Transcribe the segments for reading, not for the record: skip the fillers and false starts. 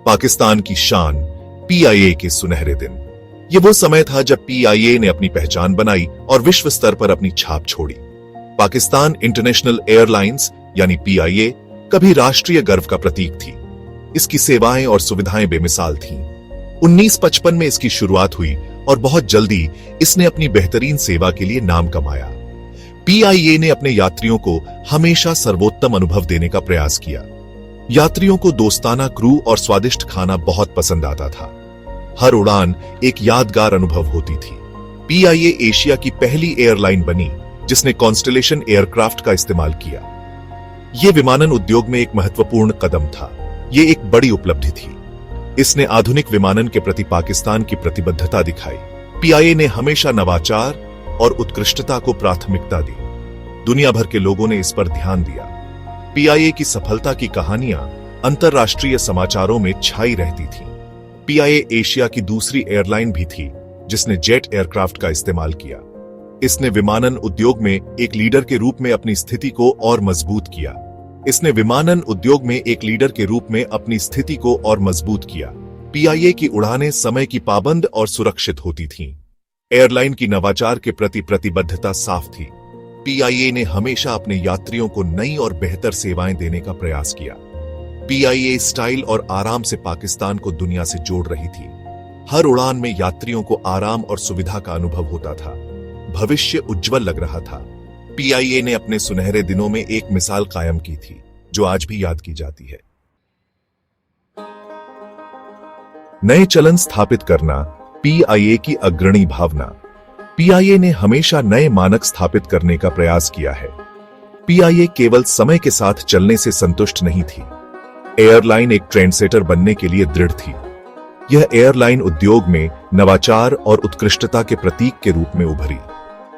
पाकिस्तान की शान, पीआईए के सुनहरे दिन। ये वो समय था जब पीआईए ने अपनी पहचान बनाई और विश्व स्तर पर अपनी छाप छोड़ी। पाकिस्तान इंटरनेशनल एयरलाइंस यानी पीआईए कभी राष्ट्रीय गर्व का प्रतीक थी। इसकी सेवाएं और सुविधाएं बेमिसाल थीं। 1955 में इसकी शुरुआत हुई और बहुत जल्दी इसने अपनी बेहतरीन सेवा के लिए नाम कमाया। पीआईए ने अपने यात्रियों को हमेशा सर्वोत्तम अनुभव देने का प्रयास किया। यात्रियों को दोस्ताना क्रू और स्वादिष्ट खाना बहुत पसंद आता था। हर उड़ान एक यादगार अनुभव होती थी। पीआईए एशिया की पहली एयरलाइन बनी जिसने कॉन्स्टलेशन एयरक्राफ्ट का इस्तेमाल किया। यह विमानन उद्योग में एक महत्वपूर्ण कदम था। यह एक बड़ी उपलब्धि थी। इसने आधुनिक विमानन के प्रति पाकिस्तान की प्रतिबद्धता दिखाई। पीआईए ने हमेशा नवाचार और उत्कृष्टता को प्राथमिकता दी। दुनिया भर के लोगों ने इस पर ध्यान दिया। पीआईए की सफलता की कहानियां अंतर्राष्ट्रीय समाचारों में छाई रहती थीं। पीआईए एशिया की दूसरी एयरलाइन भी थी जिसने जेट एयरक्राफ्ट का इस्तेमाल किया। इसने विमानन उद्योग में एक लीडर के रूप में अपनी स्थिति को और मजबूत किया। पीआईए की उड़ानें समय की पाबंद और सुरक्षित होती थीं। एयरलाइन की नवाचार के प्रति प्रतिबद्धता साफ थी। पीआईए ने हमेशा अपने यात्रियों को नई और बेहतर सेवाएं देने का प्रयास किया। पीआईए स्टाइल और आराम से पाकिस्तान को दुनिया से जोड़ रही थी। हर उड़ान में यात्रियों को आराम और सुविधा का अनुभव होता था। भविष्य उज्जवल लग रहा था। पीआईए ने अपने सुनहरे दिनों में एक मिसाल कायम की थी जो आज भी याद की जाती है। नए चलन स्थापित करना, पीआईए की अग्रणी भावना। पीआईए ने हमेशा नए मानक स्थापित करने का प्रयास किया है। पीआईए केवल समय के साथ चलने से संतुष्ट नहीं थी। एयरलाइन एक ट्रेंडसेटर बनने के लिए दृढ़ थी। यह एयरलाइन उद्योग में नवाचार और उत्कृष्टता के प्रतीक के रूप में उभरी।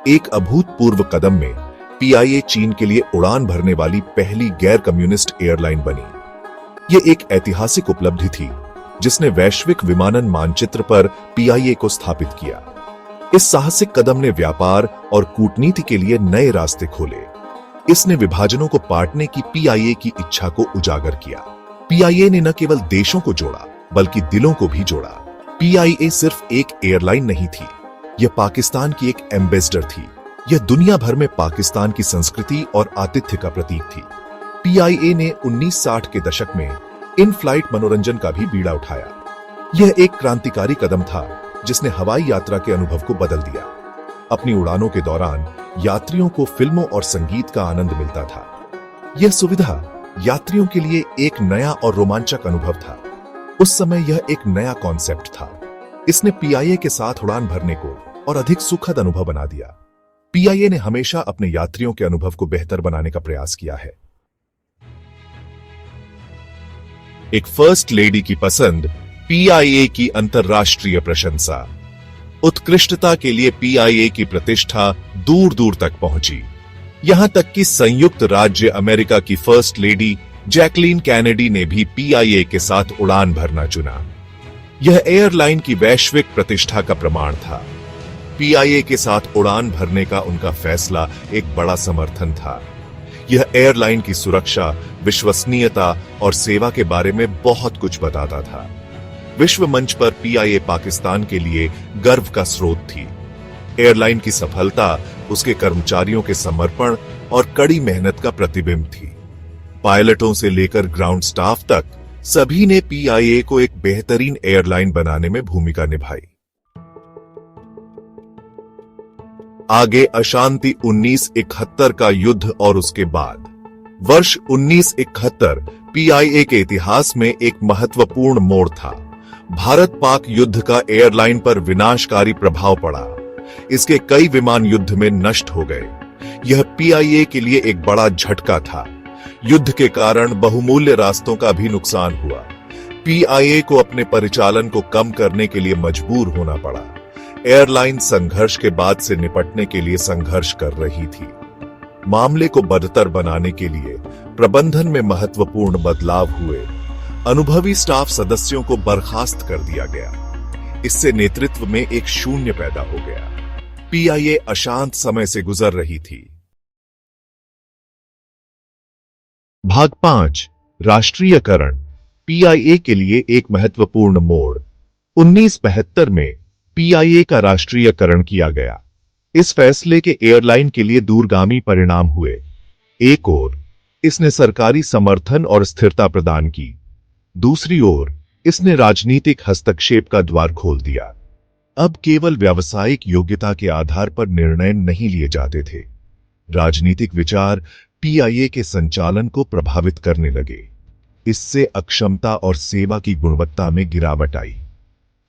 एक अभूतपूर्व कदम में पीआईए चीन के लिए उड़ान भरने वाली पहली गैर कम्युनिस्ट एयरलाइन बनी। यह एक ऐतिहासिक उपलब्धि थी जिसने वैश्विक विमानन मानचित्र पर पीआईए को स्थापित किया। इस साहसिक कदम ने व्यापार और कूटनीति के लिए नए रास्ते खोले। इसने विभाजनों को पाटने की पीआईए की इच्छा को उजागर किया। पीआईए ने न केवल देशों को जोड़ा बल्कि दिलों को भी जोड़ा। पीआईए सिर्फ एक एयरलाइन नहीं थी, यह पाकिस्तान की एक एम्बेसडर थी। यह दुनिया भर में पाकिस्तान की संस्कृति और आतिथ्य का प्रतीक थी। पीआईए ने 1960 के दशक में इन फ्लाइट मनोरंजन का भी बीड़ा उठाया। यह एक क्रांतिकारी कदम था जिसने हवाई यात्रा के अनुभव को बदल दिया। अपनी उड़ानों के दौरान यात्रियों को फिल्मों और संगीत का आनंद मिलता था। यह सुविधा यात्रियों के लिए एक नया और रोमांचक अनुभव था। उस समय यह एक नया कॉन्सेप्ट था। इसने पीआईए के साथ उड़ान भरने को और अधिक सुखद अनुभव बना दिया। पीआईए ने हमेशा अपने यात्रियों के अनुभव को बेहतर बनाने का प्रयास किया है। एक फर्स्ट लेडी की पसंद, पीआईए की अंतर्राष्ट्रीय प्रशंसा। उत्कृष्टता के लिए पीआईए की प्रतिष्ठा दूर दूर तक पहुंची। यहां तक कि संयुक्त राज्य अमेरिका की फर्स्ट लेडी जैकलीन कैनेडी ने भी पीआईए के साथ उड़ान भरना चुना। यह एयरलाइन की वैश्विक प्रतिष्ठा का प्रमाण था। पीआईए के साथ उड़ान भरने का उनका फैसला एक बड़ा समर्थन था। यह एयरलाइन की सुरक्षा, विश्वसनीयता और सेवा के बारे में बहुत कुछ बताता था। विश्व मंच पर पीआईए पाकिस्तान के लिए गर्व का स्रोत थी। एयरलाइन की सफलता उसके कर्मचारियों के समर्पण और कड़ी मेहनत का प्रतिबिंब थी। पायलटों से लेकर ग्राउंड स्टाफ तक सभी ने पीआईए को एक बेहतरीन एयरलाइन बनाने में भूमिका निभाई। आगे अशांति 1971 का युद्ध और उसके बाद। वर्ष 1971 पीआईए के इतिहास में एक महत्वपूर्ण मोड़ था। भारत पाक युद्ध का एयरलाइन पर विनाशकारी प्रभाव पड़ा। इसके कई विमान युद्ध में नष्ट हो गए। यह पीआईए के लिए एक बड़ा झटका था। युद्ध के कारण बहुमूल्य रास्तों का भी नुकसान हुआ। पीआईए को अपने परिचालन को कम करने के लिए मजबूर होना पड़ा। एयरलाइन संघर्ष के बाद से निपटने के लिए संघर्ष कर रही थी। मामले को बदतर बनाने के लिए प्रबंधन में महत्वपूर्ण बदलाव हुए। अनुभवी स्टाफ सदस्यों को बर्खास्त कर दिया गया। इससे नेतृत्व में एक शून्य पैदा हो गया। पीआईए अशांत समय से गुजर रही थी। भाग 5 राष्ट्रीयकरण। पीआईए के लिए एक महत्वपूर्ण मोड़। 1975 में पीआईए का राष्ट्रीयकरण किया गया। इस फैसले के एयरलाइन के लिए दूरगामी परिणाम हुए। एक ओर इसने सरकारी समर्थन और स्थिरता प्रदान की, दूसरी ओर इसने राजनीतिक हस्तक्षेप का द्वार खोल दिया। अब केवल व्यावसायिक योग्यता के आधार पर निर्णय नहीं लिए जाते थे। राजनीतिक विचार पीआईए के संचालन को प्रभावित करने लगे। इससे अक्षमता और सेवा की गुणवत्ता में गिरावट आई।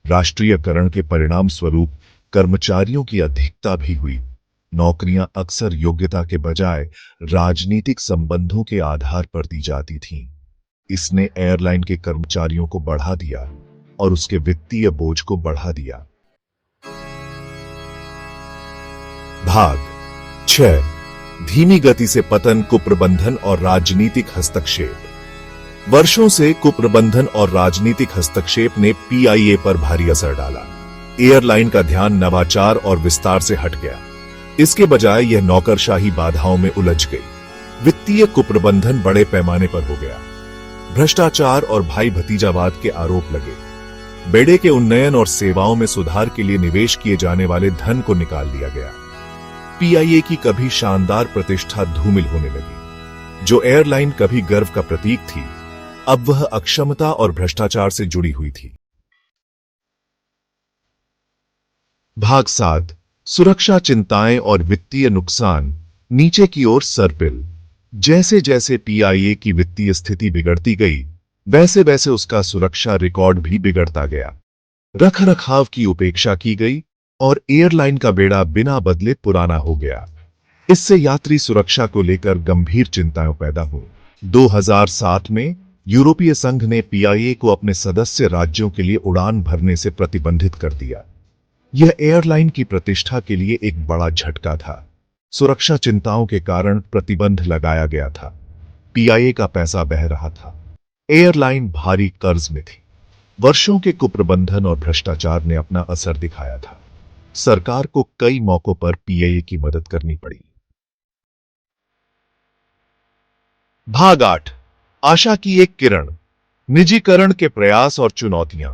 राष्ट्रीयकरण के परिणाम स्वरूप कर्मचारियों की अधिकता भी हुई। नौकरियां अक्सर योग्यता के बजाय राजनीतिक संबंधों के आधार पर दी जाती थीं। इसने एयरलाइन के कर्मचारियों को बढ़ा दिया और उसके वित्तीय बोझ को बढ़ा दिया। भाग 6। धीमी गति से पतन, कुप्रबंधन और राजनीतिक हस्तक्षेप। वर्षों से कुप्रबंधन और राजनीतिक हस्तक्षेप ने पीआईए पर भारी असर डाला। एयरलाइन का ध्यान नवाचार और विस्तार से हट गया। इसके बजाय यह नौकरशाही बाधाओं में उलझ गई। वित्तीय कुप्रबंधन बड़े पैमाने पर हो गया। भ्रष्टाचार और भाई भतीजावाद के आरोप लगे। बेड़े के उन्नयन और सेवाओं में सुधार के लिए निवेश किए जाने वाले धन को निकाल दिया गया। पीआईए की कभी शानदार प्रतिष्ठा धूमिल होने लगी। जो एयरलाइन कभी गर्व का प्रतीक थी, अब वह अक्षमता और भ्रष्टाचार से जुड़ी हुई थी। भाग 7। सुरक्षा चिंताएं और वित्तीय नुकसान। नीचे की ओर सर्पिल। जैसे जैसे पीआईए की वित्तीय स्थिति बिगड़ती गई, वैसे वैसे उसका सुरक्षा रिकॉर्ड भी बिगड़ता गया। रखरखाव की उपेक्षा की गई और एयरलाइन का बेड़ा बिना बदले पुराना हो गया। इससे यात्री सुरक्षा को लेकर गंभीर चिंताएं पैदा हुई। 2007 में यूरोपीय संघ ने पीआईए को अपने सदस्य राज्यों के लिए उड़ान भरने से प्रतिबंधित कर दिया। यह एयरलाइन की प्रतिष्ठा के लिए एक बड़ा झटका था। सुरक्षा चिंताओं के कारण प्रतिबंध लगाया गया था। पीआईए का पैसा बह रहा था। एयरलाइन भारी कर्ज में थी। वर्षों के कुप्रबंधन और भ्रष्टाचार ने अपना असर दिखाया था। सरकार को कई मौकों पर पीआईए की मदद करनी पड़ी। भाग 8। आशा की एक किरण। निजीकरण के प्रयास और चुनौतियां।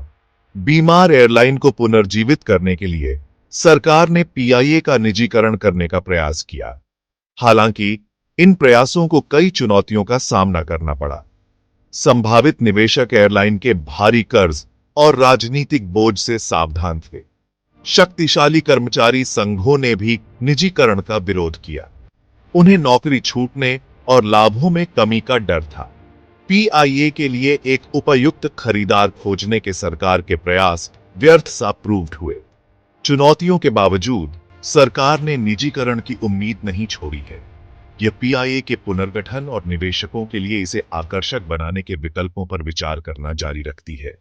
बीमार एयरलाइन को पुनर्जीवित करने के लिए सरकार ने पीआईए का निजीकरण करने का प्रयास किया। हालांकि इन प्रयासों को कई चुनौतियों का सामना करना पड़ा। संभावित निवेशक एयरलाइन के भारी कर्ज और राजनीतिक बोझ से सावधान थे। शक्तिशाली कर्मचारी संघों ने भी निजीकरण का विरोध किया। उन्हें नौकरी छूटने और लाभों में कमी का डर था। पीआईए के लिए एक उपयुक्त खरीदार खोजने के सरकार के प्रयास व्यर्थ साबित हुए। चुनौतियों के बावजूद सरकार ने निजीकरण की उम्मीद नहीं छोड़ी है। यह पीआईए के पुनर्गठन और निवेशकों के लिए इसे आकर्षक बनाने के विकल्पों पर विचार करना जारी रखती है।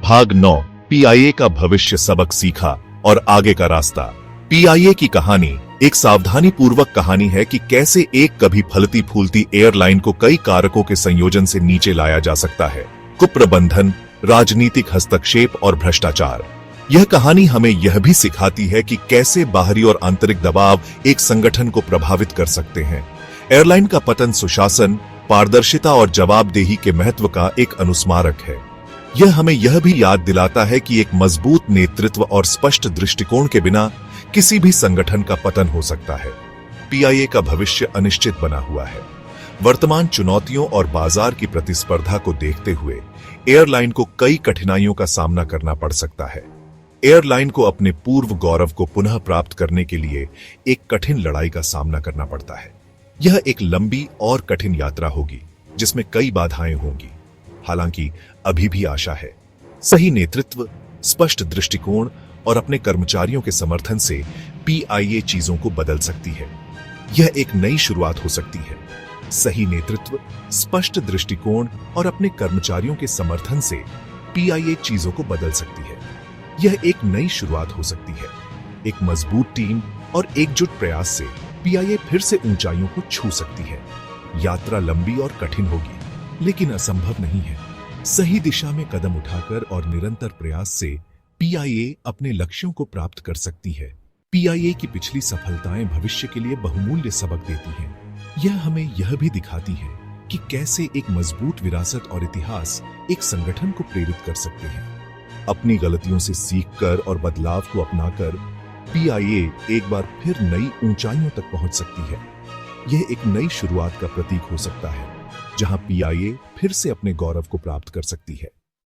भाग 9। पीआईए का भविष्य, सबक सीखा और आगे का रास्ता। पीआईए की कहानी एक सावधानी पूर्वक कहानी है कि कैसे एक कभी फलती फूलती एयरलाइन को कई कारकों के संयोजन से नीचे लाया जा सकता है। कुप्रबंधन, राजनीतिक हस्तक्षेप और भ्रष्टाचार। यह कहानी हमें यह भी सिखाती है कि कैसे बाहरी और आंतरिक दबाव एक संगठन को प्रभावित कर सकते हैं। एयरलाइन का पतन सुशासन, पारदर्शिता और जवाबदेही के महत्व का एक अनुस्मारक है। यह हमें यह भी याद दिलाता है कि एक मजबूत नेतृत्व और स्पष्ट दृष्टिकोण के बिना किसी भी संगठन का पतन हो सकता है। पीआईए का भविष्य अनिश्चित बना हुआ है। वर्तमान चुनौतियों और बाजार की प्रतिस्पर्धा को देखते हुए एयरलाइन को कई कठिनाइयों का सामना करना पड़ सकता है। एयरलाइन को अपने पूर्व गौरव को पुनः प्राप्त करने के लिए एक कठिन लड़ाई का सामना करना पड़ता है। यह एक लंबी और कठिन यात्रा होगी जिसमें कई बाधाएं होंगी। हालांकि अभी भी आशा है। सही नेतृत्व, स्पष्ट दृष्टिकोण और अपने कर्मचारियों के समर्थन से पीआईए चीजों को बदल सकती है। यह एक नई शुरुआत हो सकती है। सही नेतृत्व, स्पष्ट दृष्टिकोण और अपने कर्मचारियों के समर्थन से पीआईए चीजों को बदल सकती है। यह एक नई शुरुआत हो सकती है। एक मजबूत टीम और एकजुट प्रयास से पीआईए फिर से ऊंचाइयों को छू सकती है। यात्रा लंबी और कठिन होगी, लेकिन असंभव नहीं है। सही दिशा में कदम उठाकर और निरंतर प्रयास से पीआईए अपने लक्ष्यों को प्राप्त कर सकती है। पीआईए की पिछली सफलताएं भविष्य के लिए बहुमूल्य सबक देती हैं। यह हमें यह भी दिखाती है कि कैसे एक मजबूत विरासत और इतिहास एक संगठन को प्रेरित कर सकते हैं। अपनी गलतियों से सीखकर और बदलाव को अपनाकर पीआईए एक बार फिर नई ऊंचाइयों तक पहुंच सकती है। यह एक नई शुरुआत का प्रतीक हो सकता है, जहां पीआईए फिर से अपने गौरव को प्राप्त कर सकती है।